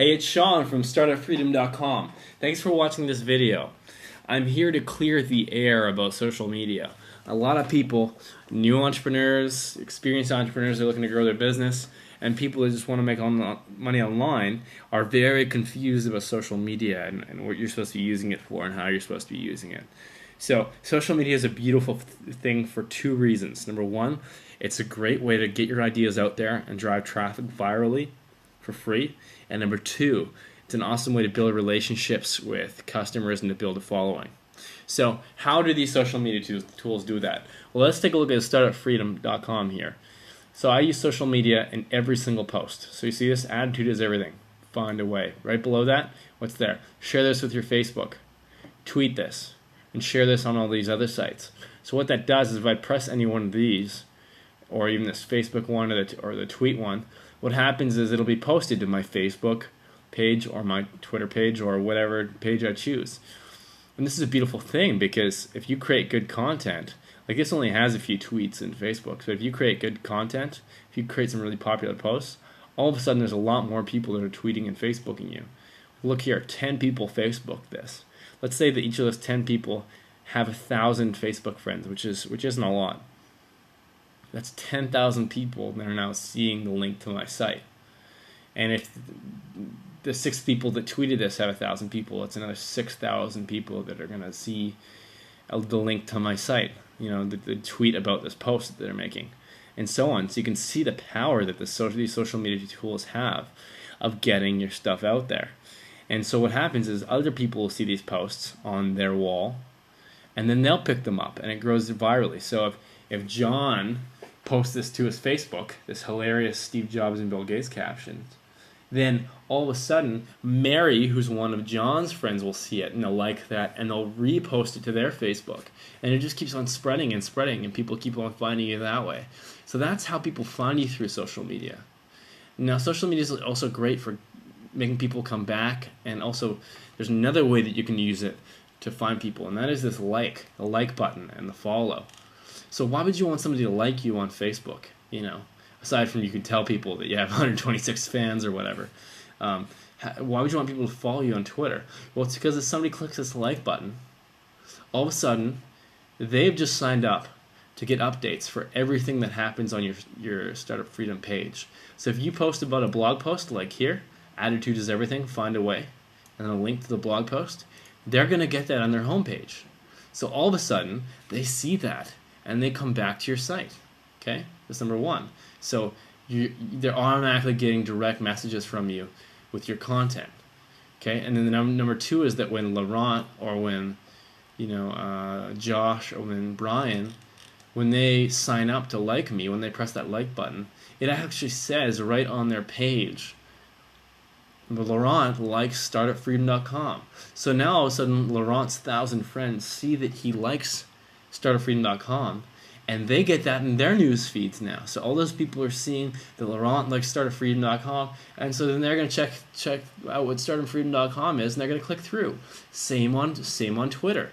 Hey, it's Sean from StartupFreedom.com. Thanks for watching this video. I'm here to clear the air about social media. A lot of people, new entrepreneurs, experienced entrepreneurs are looking to grow their business, and people that just want to make money online are very confused about social media and what you're supposed to be using it for and how you're supposed to be using it. So social media is a beautiful thing for two reasons. Number one, it's a great way to get your ideas out there and drive traffic virally for free. And number two, it's an awesome way to build relationships with customers and to build a following. So how do these social media tools do that? Well, let's take a look at StartupFreedom.com here. So I use social media in every single post. So you see this, attitude is everything. Find a way. Right below that, what's there? Share this with your Facebook. Tweet this. And share this on all these other sites. So what that does is if I press any one of these, or even this Facebook one or the tweet one, what happens is it'll be posted to my Facebook page or my Twitter page or whatever page I choose. And this is a beautiful thing because if you create good content, like this only has a few tweets in Facebook, so if you create good content, if you create some really popular posts, all of a sudden there's a lot more people that are tweeting and Facebooking you. Look here, 10 people Facebook this. Let's say that each of those 10 people have 1,000 Facebook friends, which isn't a lot. That's 10,000 people that are now seeing the link to my site. And if the 6 people that tweeted this have 1,000 people, it's another 6,000 people that are going to see the link to my site, the tweet about this post that they're making, and so on. So you can see the power that these social media tools have of getting your stuff out there. And so what happens is other people will see these posts on their wall, and then they'll pick them up, and it grows virally. So if John posts this to his Facebook, this hilarious Steve Jobs and Bill Gates caption, then all of a sudden Mary, who's one of John's friends, will see it and they'll like that and they'll repost it to their Facebook, and it just keeps on spreading and spreading, and people keep on finding you that way. So that's how people find you, through social media. Now social media is also great for making people come back, and also there's another way that you can use it to find people, and that is this the like button and the follow. So why would you want somebody to like you on Facebook? Aside from you can tell people that you have 126 fans or whatever. Why would you want people to follow you on Twitter? Well, it's because if somebody clicks this like button, all of a sudden they've just signed up to get updates for everything that happens on your Startup Freedom page. So if you post about a blog post like here, attitude is everything, find a way, and a link to the blog post, they're going to get that on their homepage. So all of a sudden they see that and they come back to your site. Okay, that's number one. So they're automatically getting direct messages from you with your content. Okay, and then the number two is that when Laurent or when Josh or when Brian, when they sign up to like me, when they press that like button, it actually says right on their page, Laurent likes StartupFreedom.com. So now all of a sudden Laurent's 1,000 friends see that he likes StartupFreedom.com, and they get that in their news feeds now. So all those people are seeing that Laurent likes StartupFreedom.com, and so then they're going to check out what StartupFreedom.com is, and they're going to click through. Same on Twitter.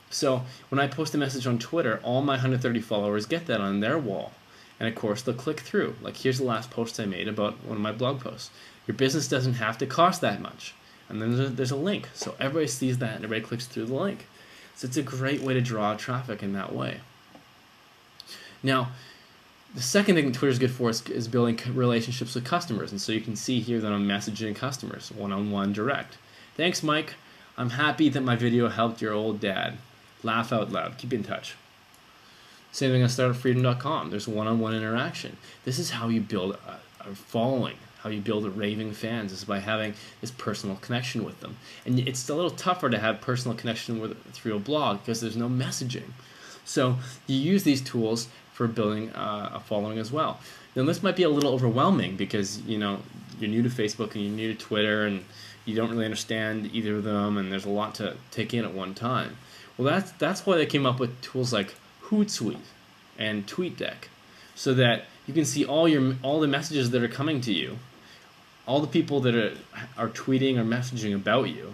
So when I post a message on Twitter, all my 130 followers get that on their wall, and of course they'll click through. Like here's the last post I made about one of my blog posts. Your business doesn't have to cost that much, and then there's a link. So everybody sees that and everybody clicks through the link. So it's a great way to draw traffic in that way. Now, the second thing Twitter is good for is building relationships with customers. And so you can see here that I'm messaging customers one-on-one direct. Thanks, Mike. I'm happy that my video helped your old dad. Laugh out loud. Keep in touch. Same thing on StartupFreedom.com. There's one-on-one interaction. This is how you build a following. How you build raving fans is by having this personal connection with them. And it's a little tougher to have personal connection through a blog because there's no messaging. So you use these tools for building a following as well. Now this might be a little overwhelming because you're new to Facebook and you're new to Twitter and you don't really understand either of them, and there's a lot to take in at one time. Well, that's why they came up with tools like Hootsuite and TweetDeck, so that you can see all the messages that are coming to you, all the people that are tweeting or messaging about you,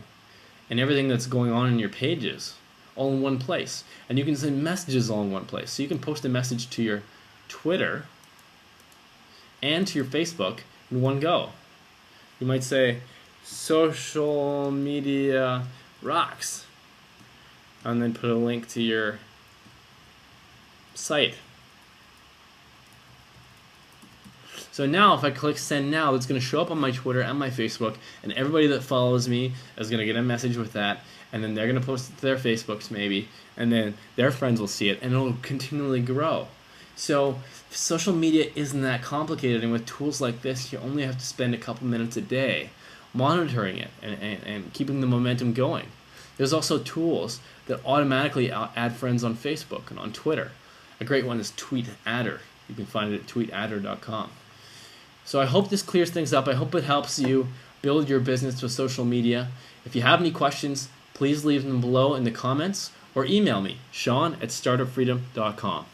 and everything that's going on in your pages, all in one place. And you can send messages all in one place. So you can post a message to your Twitter and to your Facebook in one go. You might say, social media rocks, and then put a link to your site. So now if I click send now, it's going to show up on my Twitter and my Facebook, and everybody that follows me is going to get a message with that, and then they're going to post it to their Facebooks maybe, and then their friends will see it, and it'll continually grow. So social media isn't that complicated, and with tools like this, you only have to spend a couple minutes a day monitoring it and keeping the momentum going. There's also tools that automatically add friends on Facebook and on Twitter. A great one is TweetAdder. You can find it at tweetadder.com. So I hope this clears things up. I hope it helps you build your business with social media. If you have any questions, please leave them below in the comments or email me, Sean@startupfreedom.com.